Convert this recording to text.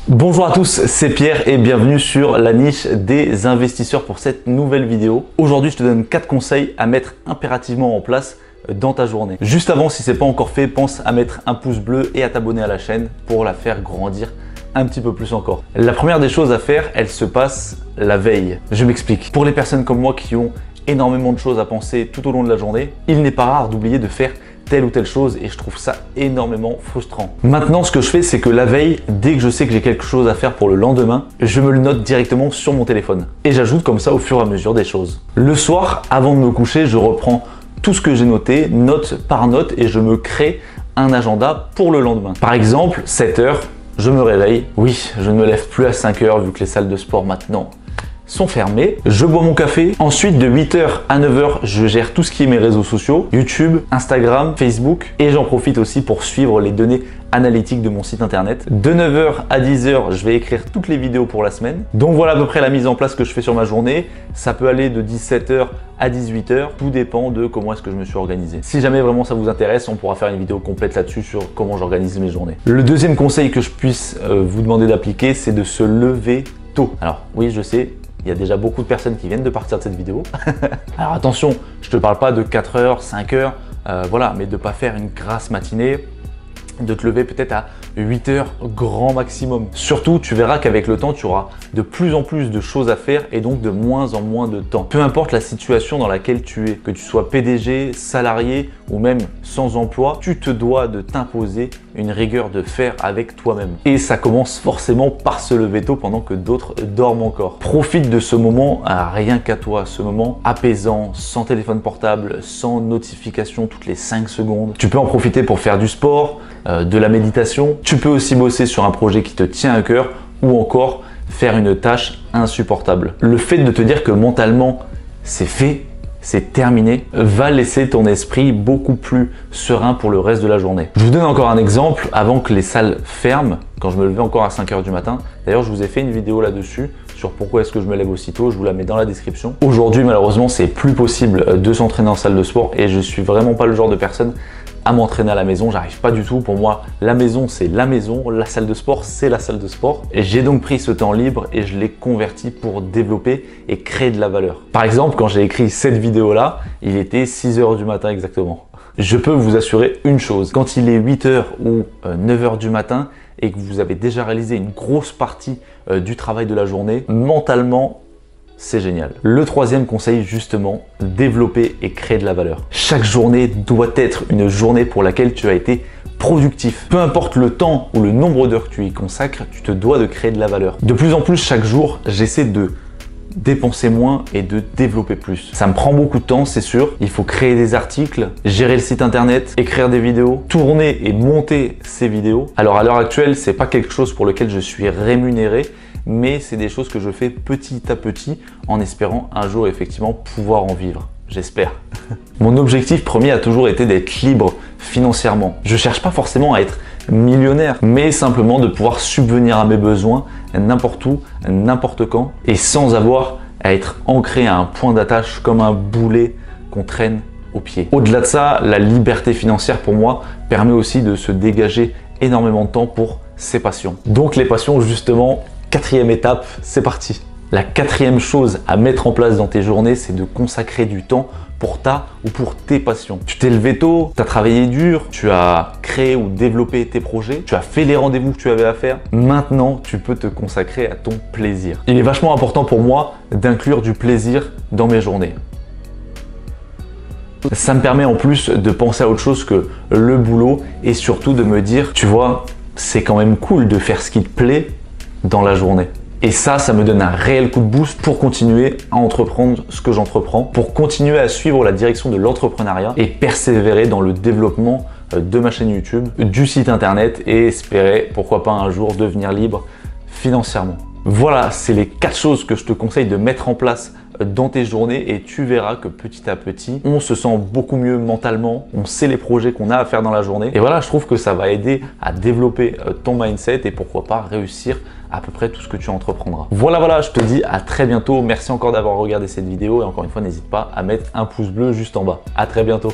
Bonjour à tous, c'est Pierre et bienvenue sur la niche des investisseurs pour cette nouvelle vidéo. Aujourd'hui, je te donne 4 conseils à mettre impérativement en place dans ta journée. Juste avant, si ce n'est pas encore fait, pense à mettre un pouce bleu et à t'abonner à la chaîne pour la faire grandir un petit peu plus encore. La première des choses à faire, elle se passe la veille. Je m'explique. Pour les personnes comme moi qui ont énormément de choses à penser tout au long de la journée, il n'est pas rare d'oublier de faire telle ou telle chose et je trouve ça énormément frustrant. Maintenant, ce que je fais, c'est que la veille, dès que je sais que j'ai quelque chose à faire pour le lendemain, je me le note directement sur mon téléphone et j'ajoute comme ça au fur et à mesure des choses. Le soir, avant de me coucher, je reprends tout ce que j'ai noté, note par note, et je me crée un agenda pour le lendemain. Par exemple, 7 h, je me réveille. Oui, je ne me lève plus à 5 h vu que les salles de sport maintenant sont fermées. Je bois mon café. Ensuite, de 8 h à 9 h, je gère tout ce qui est mes réseaux sociaux, YouTube, Instagram, Facebook, et j'en profite aussi pour suivre les données analytiques de mon site internet. De 9 h à 10 h, je vais écrire toutes les vidéos pour la semaine. Donc voilà à peu près la mise en place que je fais sur ma journée. Ça peut aller de 17 h à 18 h, tout dépend de comment est-ce que je me suis organisé. Si jamais vraiment ça vous intéresse, on pourra faire une vidéo complète là-dessus sur comment j'organise mes journées. Le deuxième conseil que je puisse vous demander d'appliquer, c'est de se lever tôt. Alors oui, je sais, il y a déjà beaucoup de personnes qui viennent de partir de cette vidéo. Alors attention, je te parle pas de 4 h, 5 h, voilà, mais de ne pas faire une grasse matinée, de te lever peut-être à 8 h grand maximum. Surtout, tu verras qu'avec le temps, tu auras de plus en plus de choses à faire et donc de moins en moins de temps. Peu importe la situation dans laquelle tu es, que tu sois PDG, salarié ou même sans emploi, tu te dois de t'imposer une rigueur de fer avec toi-même. Et ça commence forcément par se lever tôt pendant que d'autres dorment encore. Profite de ce moment rien qu'à toi, ce moment apaisant, sans téléphone portable, sans notification toutes les 5 secondes. Tu peux en profiter pour faire du sport, de la méditation. Tu peux aussi bosser sur un projet qui te tient à cœur ou encore faire une tâche insupportable. Le fait de te dire que mentalement c'est fait, c'est terminé, va laisser ton esprit beaucoup plus serein pour le reste de la journée. Je vous donne encore un exemple avant que les salles ferment, quand je me levais encore à 5 h du matin. D'ailleurs, je vous ai fait une vidéo là-dessus sur pourquoi est-ce que je me lève aussitôt, je vous la mets dans la description. Aujourd'hui, malheureusement, c'est plus possible de s'entraîner en salle de sport et je suis vraiment pas le genre de personne à m'entraîner à la maison, j'arrive pas du tout. Pour moi, la maison c'est la maison, la salle de sport c'est la salle de sport. Et j'ai donc pris ce temps libre et je l'ai converti pour développer et créer de la valeur. Par exemple, quand j'ai écrit cette vidéo là, il était 6 h du matin exactement. Je peux vous assurer une chose, quand il est 8 h ou 9 h du matin et que vous avez déjà réalisé une grosse partie du travail de la journée, mentalement, c'est génial. Le troisième conseil, justement, développer et créer de la valeur. Chaque journée doit être une journée pour laquelle tu as été productif. Peu importe le temps ou le nombre d'heures que tu y consacres, tu te dois de créer de la valeur. De plus en plus, chaque jour, j'essaie de dépenser moins et de développer plus. Ça me prend beaucoup de temps, c'est sûr. Il faut créer des articles, gérer le site internet, écrire des vidéos, tourner et monter ces vidéos. Alors à l'heure actuelle, c'est pas quelque chose pour lequel je suis rémunéré, mais c'est des choses que je fais petit à petit en espérant un jour effectivement pouvoir en vivre. J'espère. Mon objectif premier a toujours été d'être libre financièrement. Je cherche pas forcément à être millionnaire, mais simplement de pouvoir subvenir à mes besoins n'importe où, n'importe quand, et sans avoir à être ancré à un point d'attache comme un boulet qu'on traîne au pied. Au-delà de ça, la liberté financière pour moi permet aussi de se dégager énormément de temps pour ses passions. Donc les passions, justement, 4e étape, c'est parti. La 4e chose à mettre en place dans tes journées, c'est de consacrer du temps pour ta ou pour tes passions. Tu t'es levé tôt, tu as travaillé dur, tu as créé ou développé tes projets, tu as fait les rendez-vous que tu avais à faire. Maintenant, tu peux te consacrer à ton plaisir. Il est vachement important pour moi d'inclure du plaisir dans mes journées. Ça me permet en plus de penser à autre chose que le boulot et surtout de me dire, tu vois, c'est quand même cool de faire ce qui te plaît dans la journée. Et ça me donne un réel coup de boost pour continuer à entreprendre ce que j'entreprends, pour continuer à suivre la direction de l'entrepreneuriat et persévérer dans le développement de ma chaîne YouTube, du site internet et espérer, pourquoi pas un jour, devenir libre financièrement. Voilà, c'est les 4 choses que je te conseille de mettre en place dans tes journées et tu verras que petit à petit, on se sent beaucoup mieux mentalement, on sait les projets qu'on a à faire dans la journée et voilà, je trouve que ça va aider à développer ton mindset et pourquoi pas réussir à peu près tout ce que tu entreprendras. Voilà, je te dis à très bientôt. Merci encore d'avoir regardé cette vidéo et encore une fois, n'hésite pas à mettre un pouce bleu juste en bas. À très bientôt.